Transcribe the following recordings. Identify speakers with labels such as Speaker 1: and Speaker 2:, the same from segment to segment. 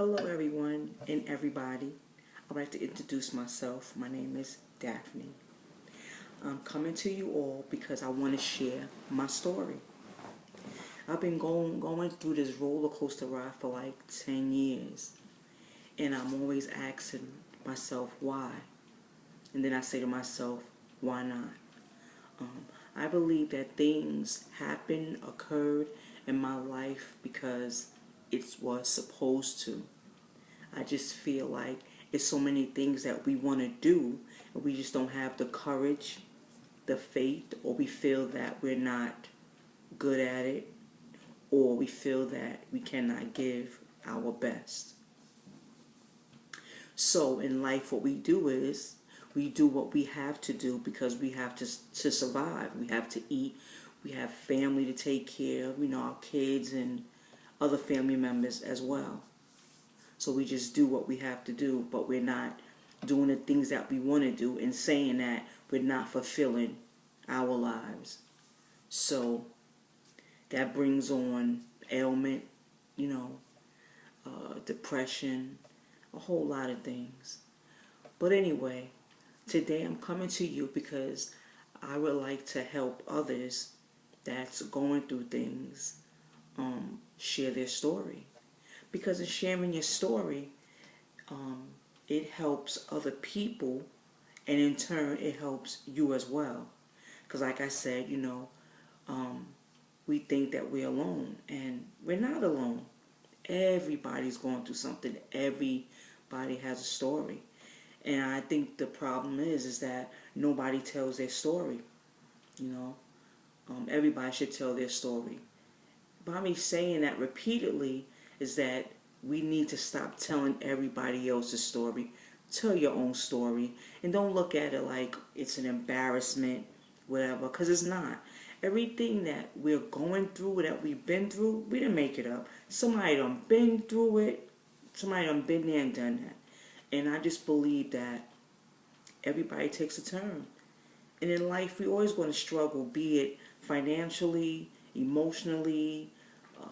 Speaker 1: Hello, everyone and everybody. I'd like to introduce myself. My name is Daphne. I'm coming to you all because I want to share my story. I've been going through this roller coaster ride for like 10 years, and I'm always asking myself why. And then I say to myself, why not? I believe that things occurred in my life because it was supposed to. I just feel like it's so many things that we want to do, and we just don't have the courage, the faith, or we feel that we're not good at it, or we feel that we cannot give our best. So in life, what we do is we do what we have to do because we have to survive. We have to eat. We have family to take care of, our kids and other family members as well. So we just do what we have to do, but we're not doing the things that we want to do and saying that we're not fulfilling our lives. So that brings on ailment, depression, a whole lot of things. But anyway, today I'm coming to you because I would like to help others that's going through things share their story. Because in sharing your story, it helps other people, and in turn, it helps you as well. Because like I said, we think that we're alone, and we're not alone. Everybody's going through something. Everybody has a story. And I think the problem is that nobody tells their story. Everybody should tell their story. By me saying that repeatedly is that we need to stop telling everybody else's story. Tell your own story, and don't look at it like it's an embarrassment, whatever, because it's not. Everything that we're going through, that we've been through, we didn't make it up. Somebody done been through it. Somebody done been there and done that. And I just believe that everybody takes a turn. And in life, we always going to struggle, be it financially, emotionally,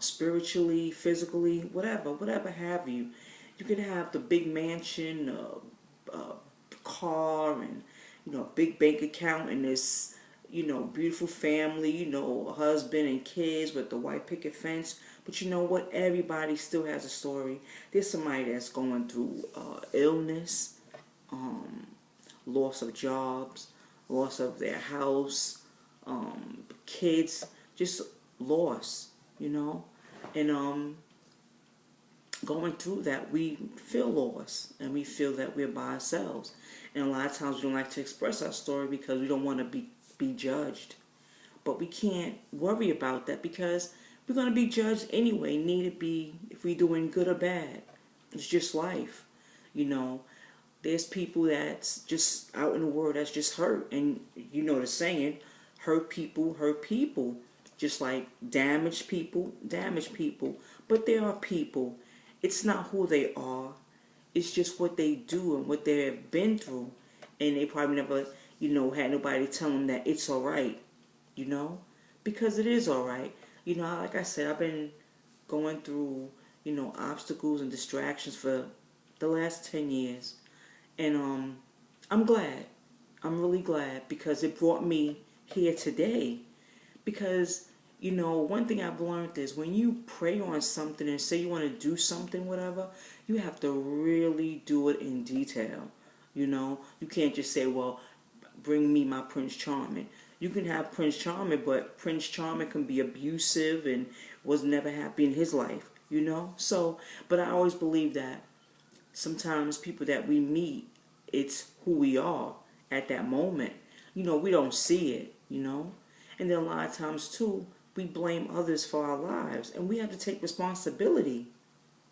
Speaker 1: spiritually, physically, whatever have you. You can have the big mansion, car, and a big bank account, and this beautiful family, a husband and kids with the white picket fence. But you know what? Everybody still has a story. There's somebody that's going through illness, loss of jobs, loss of their house, kids, just loss, and going through that, we feel lost, and we feel that we're by ourselves. And a lot of times we don't like to express our story because we don't want to be judged. But we can't worry about that because we're going to be judged anyway, need it be, if we're doing good or bad. It's just life. There's people that's just out in the world that's just hurt. And the saying, hurt people hurt people. Just like damaged people. But there are people. It's not who they are. It's just what they do and what they have been through. And they probably never, had nobody tell them that it's all right. Because it is all right. Like I said, I've been going through, obstacles and distractions for the last 10 years. And I'm glad. I'm really glad because it brought me here today. Because, one thing I've learned is when you pray on something and say you want to do something, whatever, you have to really do it in detail. You can't just say, well, bring me my Prince Charming. You can have Prince Charming, but Prince Charming can be abusive and was never happy in his life, So, but I always believe that sometimes people that we meet, it's who we are at that moment. We don't see it, And then a lot of times, too, we blame others for our lives. And we have to take responsibility,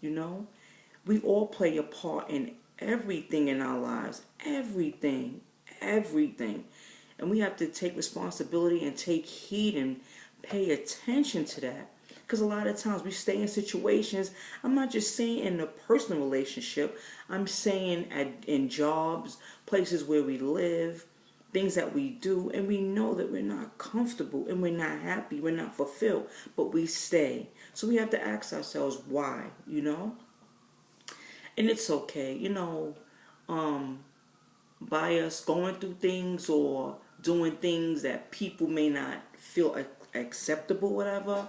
Speaker 1: We all play a part in everything in our lives. Everything. And we have to take responsibility and take heed and pay attention to that. Because a lot of times we stay in situations, I'm not just saying in a personal relationship, I'm saying in jobs, places where we live, things that we do, and we know that we're not comfortable and we're not happy, we're not fulfilled, but we stay. So we have to ask ourselves why, And it's okay, by us going through things or doing things that people may not feel acceptable, whatever.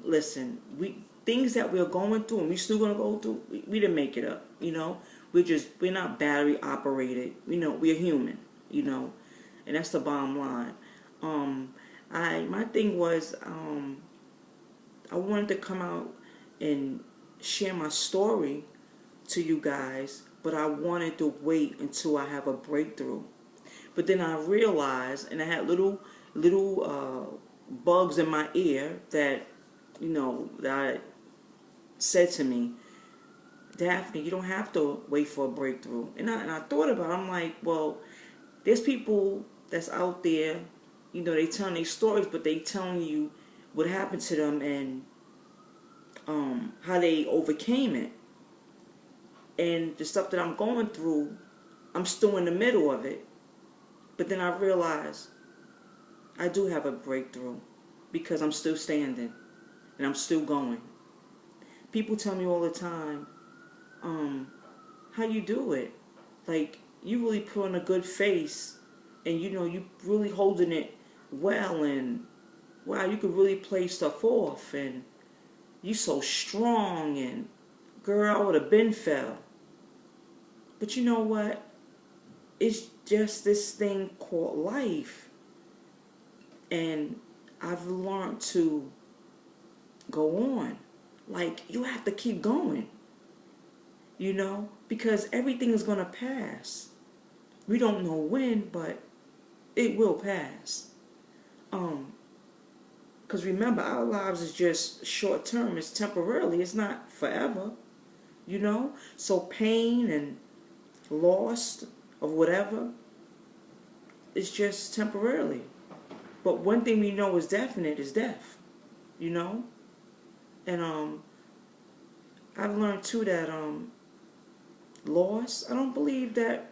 Speaker 1: Listen, we things that we're going through and we still gonna go through. We didn't make it up, we're not battery operated. We're human, and that's the bottom line. My thing was, I wanted to come out and share my story to you guys, but I wanted to wait until I have a breakthrough. But then I realized, and I had little bugs in my ear that, that said to me, Daphne, you don't have to wait for a breakthrough. And I thought about it. I'm like, well, there's people that's out there, they telling their stories, but they telling you what happened to them and how they overcame it. And the stuff that I'm going through, I'm still in the middle of it. But then I realized I do have a breakthrough because I'm still standing and I'm still going. People tell me all the time, how you do it? Like, you really put on a good face and you really holding it well, and wow, you could really play stuff off, and you so strong, and girl, I would have been fell. But you know what? It's just this thing called life. And I've learned to go on. Like, you have to keep going. Because everything is going to pass. We don't know when, but it will pass. Because remember, our lives is just short term. It's temporarily. It's not forever. So pain and loss of whatever, it's just temporarily. But one thing we know is definite is death. And I've learned too that loss, I don't believe that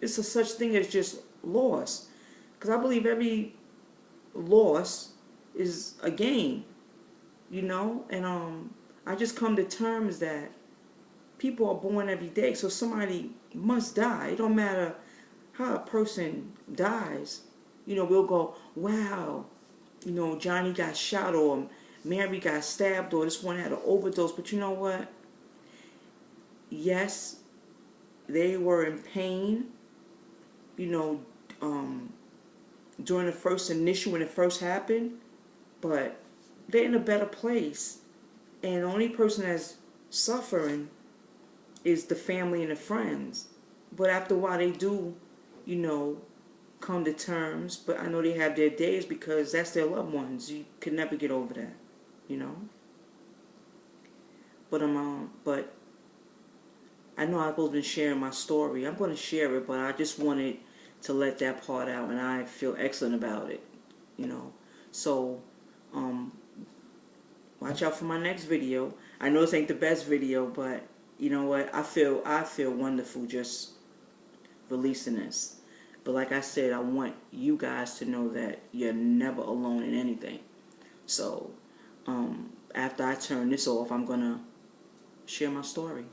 Speaker 1: it's a such thing as just loss. Because I believe every loss is a gain. And I just come to terms that people are born every day, so somebody must die. It don't matter how a person dies. We'll go, wow, Johnny got shot, or Mary got stabbed, or this one had an overdose. But you know what? Yes, they were in pain, during the first initial, when it first happened, but they're in a better place. And the only person that's suffering is the family and the friends. But after a while, they do, come to terms. But I know they have their days because that's their loved ones. You can never get over that, But I know I've always been sharing my story. I'm going to share it, but I just wanted to let that part out, and I feel excellent about it, So, watch out for my next video. I know this ain't the best video, but you know what? I feel wonderful just releasing this. But like I said, I want you guys to know that you're never alone in anything. So, after I turn this off, I'm going to share my story.